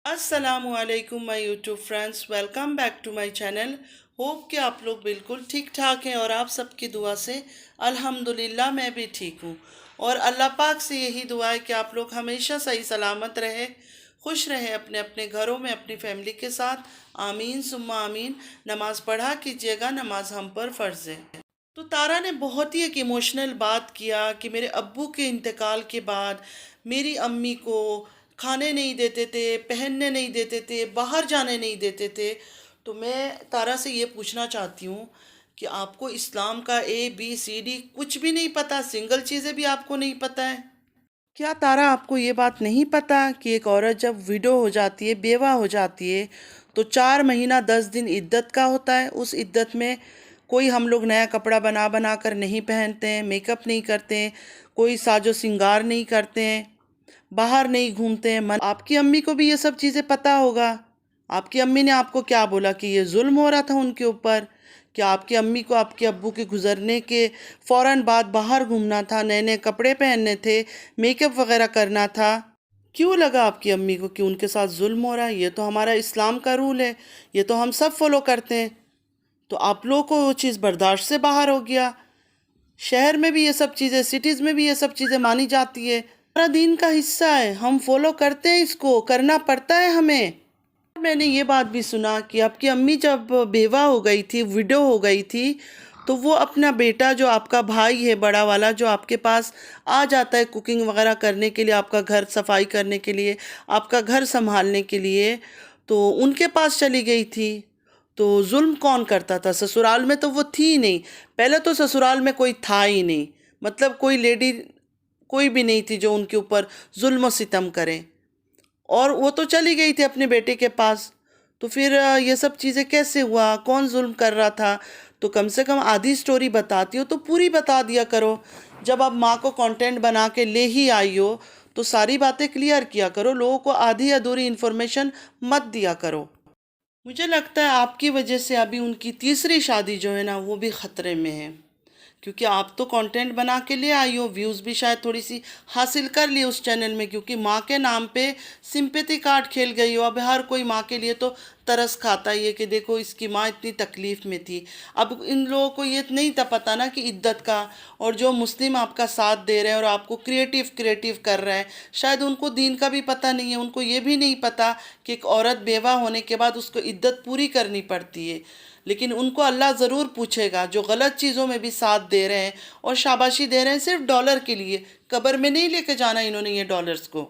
अस्सलामुअलैकुम my YouTube friends, welcome back to my channel. Hope कि आप लोग बिल्कुल ठीक ठाक हैं और आप सबकी दुआ से अल्हम्दुलिल्लाह मैं भी ठीक हूँ। और अल्लाह पाक से यही दुआ है कि आप लोग हमेशा सही सलामत रहे, खुश रहे अपने अपने घरों में अपनी फैमिली के साथ। आमीन सुम्मा आमीन। नमाज़ पढ़ा कीजिएगा, नमाज हम पर फ़र्ज़ है। तो तारा ने बहुत ही एक इमोशनल बात किया कि मेरे अब्बू के इंतकाल के बाद मेरी अम्मी को खाने नहीं देते थे, पहनने नहीं देते थे, बाहर जाने नहीं देते थे। तो मैं तारा से ये पूछना चाहती हूँ कि आपको इस्लाम का ABCD कुछ भी नहीं पता, सिंगल चीज़ें भी आपको नहीं पता है क्या? तारा, आपको ये बात नहीं पता कि एक औरत जब विडो हो जाती है, बेवा हो जाती है, तो 4 महीना 10 दिन इद्दत का होता है। उस इद्दत में कोई हम लोग नया कपड़ा बना बना कर नहीं पहनते हैं, मेकअप नहीं करते हैं, कोई साजो सिंगार नहीं करते हैं, बाहर नहीं घूमते हैं। मन आपकी अम्मी को भी ये सब चीज़ें पता होगा। आपकी अम्मी ने आपको क्या बोला कि ये जुल्म हो रहा था उनके ऊपर? क्या आपकी अम्मी को आपके अब्बू के गुजरने के फ़ौरन बाद बाहर घूमना था, नए नए कपड़े पहनने थे, मेकअप वगैरह करना था? क्यों लगा आपकी अम्मी को कि उनके साथ जुल्म हो रहा है? ये तो हमारा इस्लाम का रूल है, ये तो हम सब फॉलो करते हैं। तो आप लोगों को वो चीज़ बर्दाश्त से बाहर हो गया। शहर में भी ये सब चीज़ें, सिटीज़ में भी ये सब चीज़ें मानी जाती है, हमारा दीन का हिस्सा है, हम फॉलो करते हैं, इसको करना पड़ता है हमें। मैंने ये बात भी सुना कि आपकी अम्मी जब बेवा हो गई थी, विडो हो गई थी, तो वो अपना बेटा जो आपका भाई है बड़ा वाला, जो आपके पास आ जाता है कुकिंग वगैरह करने के लिए, आपका घर सफाई करने के लिए, आपका घर संभालने के लिए, तो उनके पास चली गई थी। तो जुल्म कौन करता था? ससुराल में तो वो थी ही नहीं। पहले तो ससुराल में कोई था ही नहीं, मतलब कोई लेडी कोई भी नहीं थी जो उनके ऊपर जुल्म सितम करे। और वो तो चली गई थी अपने बेटे के पास। तो फिर ये सब चीज़ें कैसे हुआ, कौन जुल्म कर रहा था? तो कम से कम आधी स्टोरी बताती हो तो पूरी बता दिया करो। जब आप माँ को कंटेंट बना के ले ही आई हो तो सारी बातें क्लियर किया करो, लोगों को आधी अधूरी इन्फॉर्मेशन मत दिया करो। मुझे लगता है आपकी वजह से अभी उनकी तीसरी शादी जो है ना, वो भी ख़तरे में है। क्योंकि आप तो कंटेंट बना के ले आई हो, व्यूज़ भी शायद थोड़ी सी हासिल कर ली उस चैनल में, क्योंकि माँ के नाम पे सिंपैथी कार्ड खेल गई हो। अब हर कोई माँ के लिए तो तरस खाता ही है कि देखो इसकी माँ इतनी तकलीफ़ में थी। अब इन लोगों को ये नहीं था पता ना कि इद्दत का, और जो मुस्लिम आपका साथ दे रहे हैं और आपको क्रिएटिव क्रिएटिव कर रहे हैं, शायद उनको दीन का भी पता नहीं है। उनको ये भी नहीं पता कि एक औरत बेवा होने के बाद उसको इद्दत पूरी करनी पड़ती है। लेकिन उनको अल्लाह ज़रूर पूछेगा, जो गलत चीज़ों में भी साथ दे रहे हैं और शाबाशी दे रहे हैं सिर्फ डॉलर के लिए। कब्र में नहीं लेके जाना इन्होंने ये डॉलर्स को।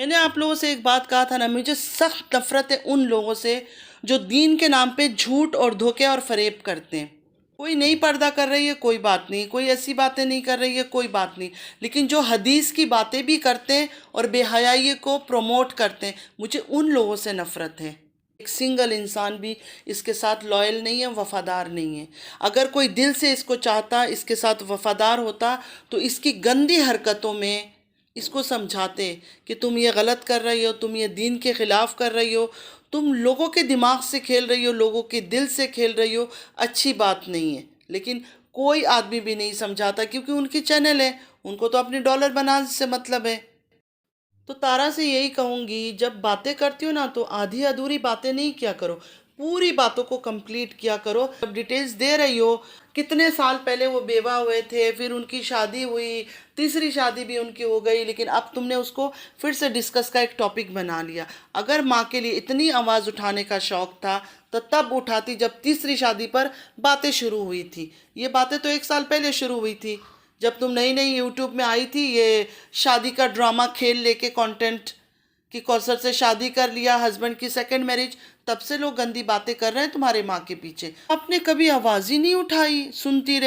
मैंने आप लोगों से एक बात कहा था ना, मुझे सख्त नफरत है उन लोगों से जो दीन के नाम पे झूठ और धोखे और फरेब करते हैं। कोई नहीं पर्दा कर रही है, कोई बात नहीं, कोई ऐसी बातें नहीं कर रही है, कोई बात नहीं, लेकिन जो हदीस की बातें भी करते हैं और बेहयाई को प्रमोट करते हैं, मुझे उन लोगों से नफरत है। एक सिंगल इंसान भी इसके साथ लॉयल नहीं है, वफादार नहीं है। अगर कोई दिल से इसको चाहता, इसके साथ वफादार होता, तो इसकी गंदी हरकतों में इसको समझाते कि तुम ये गलत कर रही हो, तुम ये दीन के ख़िलाफ़ कर रही हो, तुम लोगों के दिमाग से खेल रही हो, लोगों के दिल से खेल रही हो, अच्छी बात नहीं है। लेकिन कोई आदमी भी नहीं समझाता, क्योंकि उनकी चैनल है, उनको तो अपने डॉलर बनाने से मतलब है। तो तारा से यही कहूँगी, जब बातें करती हो ना तो आधी अधूरी बातें नहीं किया करो, पूरी बातों को कंप्लीट किया करो। जब डिटेल्स दे रही हो, कितने साल पहले वो बेवा हुए थे, फिर उनकी शादी हुई, तीसरी शादी भी उनकी हो गई, लेकिन अब तुमने उसको फिर से डिस्कस का एक टॉपिक बना लिया। अगर माँ के लिए इतनी आवाज़ उठाने का शौक़ था तो तब उठाती जब तीसरी शादी पर बातें शुरू हुई थी। ये बातें तो 1 साल पहले शुरू हुई थी, जब तुम नई नई यूट्यूब में आई थी। ये शादी का ड्रामा खेल लेके कंटेंट कि कौसर से शादी कर लिया, हस्बैंड की सेकंड मैरिज, तब से लोग गंदी बातें कर रहे हैं तुम्हारे माँ के पीछे। आपने कभी आवाज़ ही नहीं उठाई, सुनती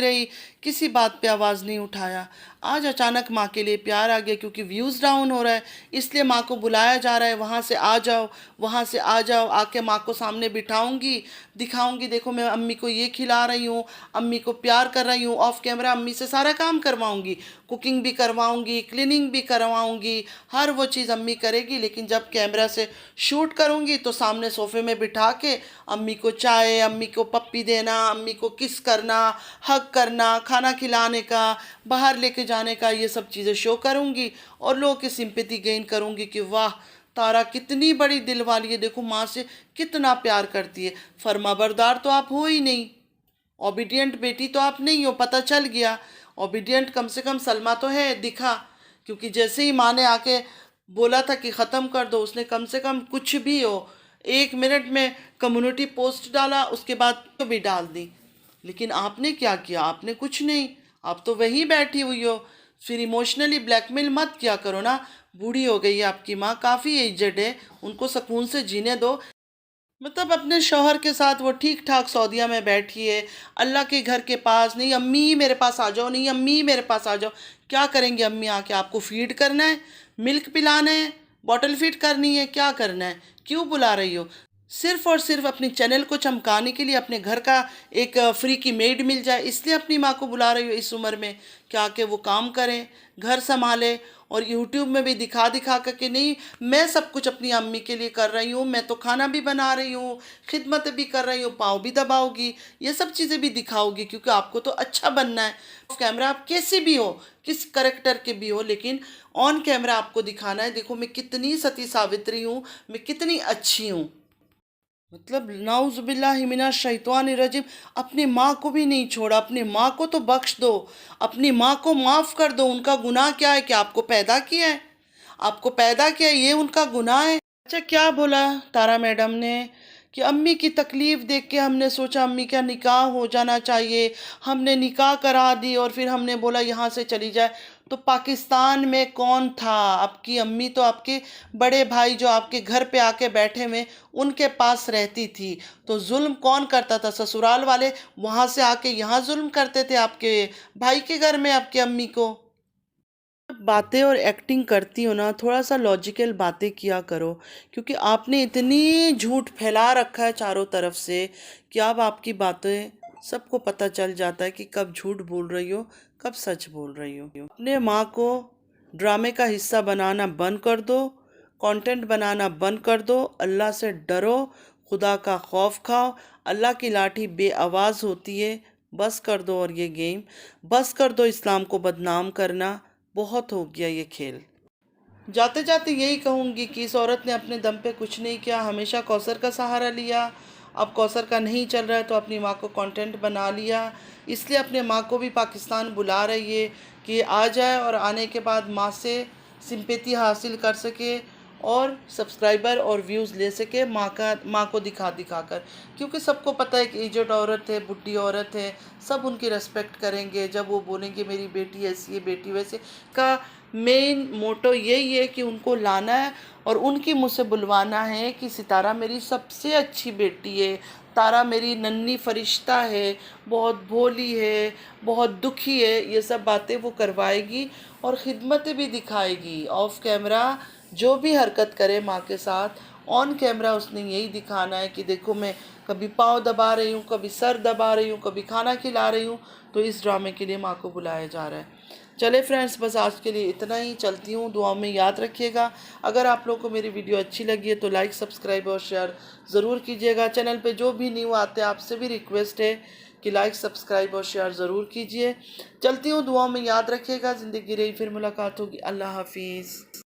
रही, किसी बात पे आवाज़ नहीं उठाया। आज अचानक माँ के लिए प्यार आ गया क्योंकि व्यूज़ डाउन हो रहा है, इसलिए माँ को बुलाया जा रहा है, वहाँ से आ जाओ, वहाँ से आ जाओ। आके माँ को सामने बिठाऊंगी, दिखाऊंगी, देखो मैं अम्मी को ये खिला रही हूँ, अम्मी को प्यार कर रही हूँ। ऑफ कैमरा अम्मी से सारा काम करवाऊंगी, कुकिंग भी करवाऊंगी, क्लीनिंग भी करवाऊंगी, हर वो चीज़ अम्मी करेगी। लेकिन जब कैमरा से शूट करूंगी तो सामने सोफे में बिठा के अम्मी को चाय, अम्मी को पप्पी देना, अम्मी को किस करना, हग करना, खाना खिलाने का, बाहर लेके जाने का, ये सब चीज़ें शो करूंगी और लोगों की सिंपैथी गेन करूंगी कि वाह तारा कितनी बड़ी दिल वाली है, देखो माँ से कितना प्यार करती है। फर्माबरदार तो आप हो ही नहीं, ओबीडियंट बेटी तो आप नहीं हो, पता चल गया। ओबीडियंट कम से कम सलमा तो है, दिखा। क्योंकि जैसे ही माँ ने आके बोला था कि ख़त्म कर दो, उसने कम से कम कुछ भी हो 1 मिनट में कम्युनिटी पोस्ट डाला, उसके बाद तो भी डाल दी। लेकिन आपने क्या किया? आपने कुछ नहीं, आप तो वहीं बैठी हुई हो। फिर इमोशनली ब्लैकमेल मत किया करो ना। बूढ़ी हो गई है आपकी माँ, काफ़ी एजड है, उनको सुकून से जीने दो। मतलब अपने शौहर के साथ वो ठीक ठाक सऊदीया में बैठी है, अल्लाह के घर के पास। नहीं अम्मी मेरे पास आ जाओ, नहीं अम्मी मेरे पास आ जाओ। क्या करेंगे अम्मी आके? आपको फीड करना है, मिल्क पिलाना है, बॉटल फीड करनी है, क्या करना है? क्यों बुला रही हो? सिर्फ और सिर्फ अपनी चैनल को चमकाने के लिए, अपने घर का एक फ्री की मेड मिल जाए, इसलिए अपनी माँ को बुला रही हो इस उम्र में। क्या कि वो काम करें, घर संभाले, और यूट्यूब में भी दिखा दिखा कर के नहीं मैं सब कुछ अपनी अम्मी के लिए कर रही हूँ, मैं तो खाना भी बना रही हूँ, खिदमत भी कर रही हूँ, पाँव भी दबाओगी, ये सब चीज़ें भी दिखाओगी, क्योंकि आपको तो अच्छा बनना है। ऑफ कैमरा आप कैसे भी हो, किस करेक्टर के भी हो, लेकिन ऑन कैमरा आपको दिखाना है देखो मैं कितनी सती सावित्री हूँ, मैं कितनी अच्छी हूँ। मतलब नाउज़ुबिल्लाहि मिनश शैतानिर रजीम। अपनी माँ को भी नहीं छोड़ा, अपनी माँ को तो बख्श दो, अपनी माँ को माफ़ कर दो। उनका गुनाह क्या है कि आपको पैदा किया है? आपको पैदा किया है, ये उनका गुनाह है। अच्छा क्या बोला तारा मैडम ने कि अम्मी की तकलीफ़ देख के हमने सोचा अम्मी का निकाह हो जाना चाहिए, हमने निकाह करा दी और फिर हमने बोला यहाँ से चली जाए। तो पाकिस्तान में कौन था? आपकी अम्मी तो आपके बड़े भाई जो आपके घर पे आके बैठे हुए उनके पास रहती थी। तो जुल्म कौन करता था? ससुराल वाले वहाँ से आके यहाँ जुल्म करते थे आपके भाई के घर में आपकी अम्मी को। बातें और एक्टिंग करती हो ना, थोड़ा सा लॉजिकल बातें किया करो, क्योंकि आपने इतनी झूठ फैला रखा है चारों तरफ से कि अब आपकी बातें सबको पता चल जाता है कि कब झूठ बोल रही हो, कब सच बोल रही हो। अपने माँ को ड्रामे का हिस्सा बनाना बंद कर दो, कंटेंट बनाना बंद कर दो, अल्लाह से डरो, खुदा का खौफ खाओ। अल्लाह की लाठी बेआवाज़ होती है। बस कर दो, और ये गेम बस कर दो, इस्लाम को बदनाम करना बहुत हो गया ये खेल। जाते जाते यही कहूँगी कि इस औरत ने अपने दम पे कुछ नहीं किया, हमेशा कौसर का सहारा लिया। अब कौसर का नहीं चल रहा है तो अपनी माँ को कंटेंट बना लिया, इसलिए अपने माँ को भी पाकिस्तान बुला रही है कि आ जाए और आने के बाद माँ से सिंपैथी हासिल कर सके और सब्सक्राइबर और व्यूज़ ले सके माँ को दिखा दिखा कर। क्योंकि सबको पता है कि एजड औरत है, बुढ़ी औरत है, सब उनकी रेस्पेक्ट करेंगे जब वो बोलेंगे मेरी बेटी ऐसी है, बेटी वैसे। का मेन मोटो यही है कि उनको लाना है और उनकी मुँह से बुलवाना है कि सितारा मेरी सबसे अच्छी बेटी है, तारा मेरी नन्ही फरिश्ता है, बहुत भोली है, बहुत दुखी है। ये सब बातें वो करवाएगी और खिदमतें भी दिखाएगी। ऑफ कैमरा जो भी हरकत करे माँ के साथ, ऑन कैमरा उसने यही दिखाना है कि देखो मैं कभी पाँव दबा रही हूँ, कभी सर दबा रही हूँ, कभी खाना खिला रही हूँ। तो इस ड्रामे के लिए माँ को बुलाया जा रहा है। चले फ्रेंड्स, बस आज के लिए इतना ही, चलती हूँ, दुआ में याद रखिएगा। अगर आप लोगों को मेरी वीडियो अच्छी लगी है तो लाइक, सब्सक्राइब और शेयर ज़रूर कीजिएगा। चैनल पे जो भी न्यू आते हैं आपसे भी रिक्वेस्ट है कि लाइक, सब्सक्राइब और शेयर ज़रूर कीजिए। चलती हूँ, दुआ में याद रखिएगा। ज़िंदगी रही फिर मुलाकात होगी। अल्लाह हाफिज़।